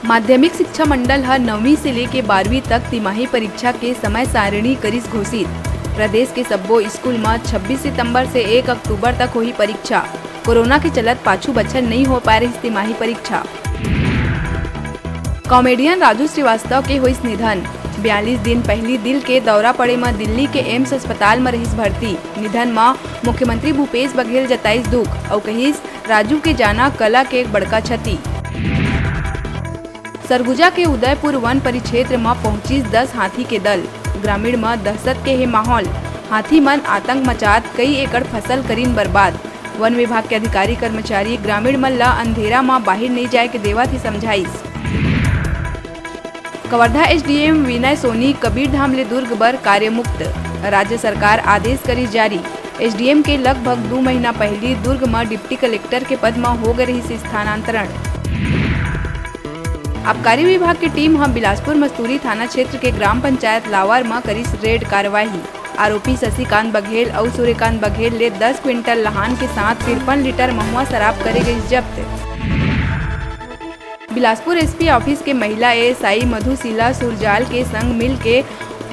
माध्यमिक शिक्षा मंडल ह 9वीं से लेके 12वीं तक तिमाही परीक्षा के समय सारिणी करिस घोषित। प्रदेश के सब्बो स्कूल में 26 सितंबर से 1 अक्टूबर तक होही परीक्षा। कोरोना के चलत पाछू बच्चन नहीं हो पा रही तिमाही परीक्षा। कॉमेडियन राजू श्रीवास्तव के होइस निधन। 42 दिन पहली दिल के दौरा पड़े में दिल्ली के एम्स अस्पताल में रहिस भर्ती। निधन में मुख्यमंत्री भूपेश बघेल जताइस दुख और कहिस राजू के जाना कला के एक बड़का क्षति। सरगुजा के उदयपुर वन परिक्षेत्र में पहुंचिस 10 हाथी के दल। ग्रामीण में दहशत के हे माहौल। हाथी मन आतंक मचात कई एकड़ फसल करीन बर्बाद। वन विभाग के अधिकारी कर्मचारी ग्रामीण मन ला अंधेरा में बाहर नहीं जाए के देवत ही समझाइस। कवर्धा एसडीएम विनय सोनी कबीरधाम ले दुर्ग बर कार्यमुक्त। राज्य सरकार आदेश करी जारी। एसडीएम के लगभग 2 महीना पहले दुर्ग में डिप्टी कलेक्टर के पद में हो गए रही स्थानांतरण। आबकारी विभाग की टीम हम बिलासपुर मस्तूरी थाना क्षेत्र के ग्राम पंचायत लावर में करिस रेड कार्यवाही। आरोपी शशिकांत बघेल और सूर्यकांत बघेल ले 10 क्विंटल लहान के साथ 53 लीटर महुआ शराब करे गई जब्त। बिलासपुर एसपी ऑफिस के महिला एएसआई मधुशीला सुरजाल के संग मिल के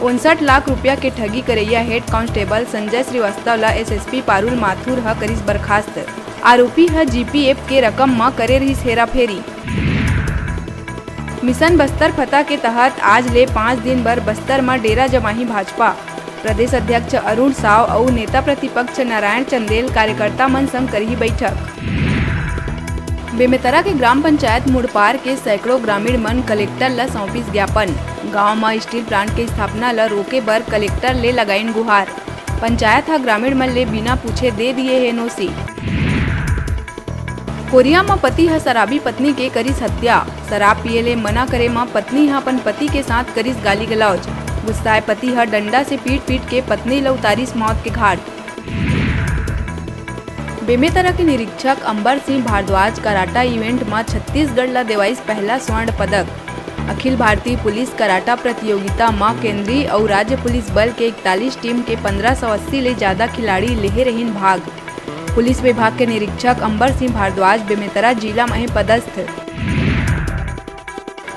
59 लाख रुपया के ठगी करैया हेड कांस्टेबल संजय श्रीवास्तव ला एसएसपी पारुल माथुर ह करिस बर्खास्त। आरोपी ह जीपीएफ के रकम में करे रहिस हेराफेरी। मिशन बस्तर फतह के तहत आज ले 5 दिन बर बस्तर में डेरा जमाही भाजपा। प्रदेश अध्यक्ष अरुण साव और नेता प्रतिपक्ष नारायण चंदेल कार्यकर्ता मन संग करही बैठक। बेमेतरा के ग्राम पंचायत मुड़पार के सैकड़ों ग्रामीण मन कलेक्टर ला सौंपिस ज्ञापन। गांव में स्टील प्लांट के स्थापना ला रोके बर कलेक्टर ले लगाइन गुहार। पंचायत हा ग्रामीण मन ले बिना पूछे दे दिए है नोसी। कोरिया में पति ह शराबी पत्नी के करिस हत्या। शराब पिए ले मना करे में पत्नी ह अपन पति के साथ करिस गाली गलौज। गुस्साए पति ह डंडा से पीट के पत्नी ला उतारिस मौत के घाट। बेमेतरा के निरीक्षक अंबर सिंह भारद्वाज कराटा इवेंट में छत्तीसगढ़ ला देवाइस पहला स्वर्ण पदक। अखिल भारतीय पुलिस कराटा प्रतियोगिता में केंद्रीय और राज्य पुलिस बल के 41 टीम के 1580 ले ज्यादा खिलाड़ी ले रहीन भाग। पुलिस विभाग के निरीक्षक अंबर सिंह भारद्वाज बेमेतरा जिला में पदस्थ।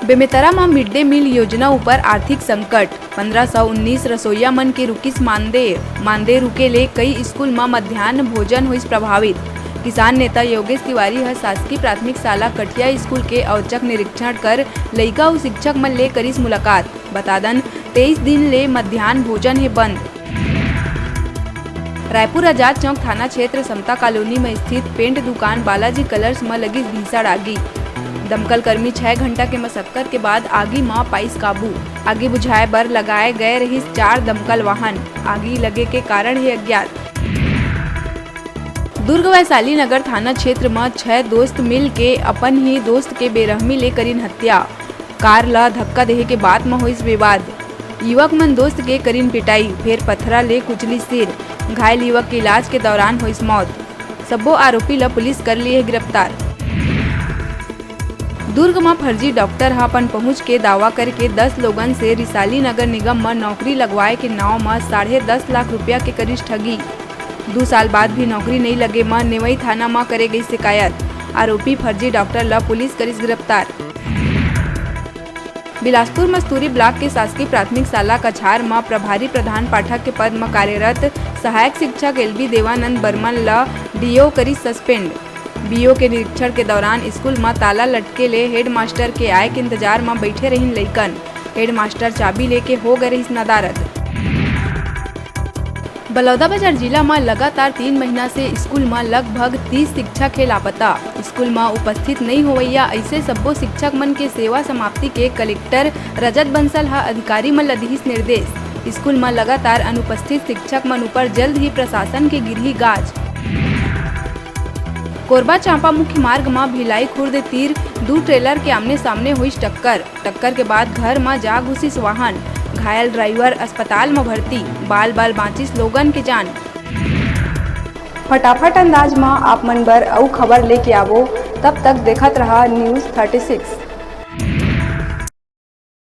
बेमेतरा में मिड डे मील योजना ऊपर आर्थिक संकट। 1519 रसोईया मन के रुकिस मानदेय रुके ले कई स्कूल में मध्याह्न भोजन हुई प्रभावित। किसान नेता योगेश तिवारी ह शासकीय प्राथमिक शाला कटिया स्कूल के औचक निरीक्षण कर लइका और शिक्षक मन ले करिस मुलाकात। बतादन 23 दिन ले मध्याह्न भोजन है बंद। रायपुर आजाद चौक थाना क्षेत्र समता कॉलोनी में स्थित पेंट दुकान बालाजी कलर्स में लगी भीषण आगी। दमकल कर्मी 6 घंटा के मशक्कत के बाद आगी में पाइस काबू। आगी बुझाए बर लगाए गए रही 4 दमकल वाहन। आगी लगे के कारण है अज्ञात। दुर्ग वैशाली नगर थाना क्षेत्र में 6 दोस्त मिल के अपन ही दोस्त के बेरहमी ले करीन हत्या। कार ला धक्का देहे के बाद में हुई विवाद। युवक मन दोस्त के करीन पिटाई, फिर पत्थरा ले कुचली सिर। घायल युवक के इलाज के दौरान हुई मौत। सब्बो आरोपी ला पुलिस कर लिए गिरफ्तार। दुर्ग में फर्जी डॉक्टर ह अपन पहुंच के दावा करके 10 लोगन से रिसाली नगर निगम में नौकरी लगवाए के नाव में 10.5 लाख रुपया के करिस ठगी। 2 साल बाद भी नौकरी नहीं लगे में नेवई थाना में करे गई शिकायत। आरोपी फर्जी डॉक्टर ला पुलिस करिस गिरफ्तार। बिलासपुर मस्तूरी ब्लॉक के शासकीय प्राथमिक शाला कछार में प्रभारी प्रधान पाठक के पद में कार्यरत सहायक शिक्षक एलबी देवानंद बर्मन ला डीओ करी सस्पेंड। बीओ के निरीक्षण के दौरान स्कूल में ताला लटके ले हेड मास्टर के आए के इंतजार में बैठे रहीन लइकन। हेड मास्टर चाबी लेके हो गए रही नदारद। बलौदाबाजार जिला में लगातार 3 महीना से स्कूल में लगभग 30 शिक्षक है लापता। स्कूल में उपस्थित नहीं होवैया ऐसे सब्बो शिक्षक मन के सेवा समाप्ति के कलेक्टर रजत बंसल हा अधिकारी मन ला दिहिस निर्देश। स्कूल में लगातार अनुपस्थित शिक्षक मन ऊपर जल्द ही प्रशासन के गिरही गाज। कोरबा चांपा मुख्य मार्ग में भिलाई खुर्द तीर 2 ट्रेलर के आमने सामने हुई टक्कर के बाद घर में जा घुसिस वाहन। घायल ड्राइवर अस्पताल में भर्ती। बाल बांचिस लोगन के जान। फटाफट अंदाज में आप मन बर अउ खबर लेके आवो। तब तक देखत रहा न्यूज़ 36।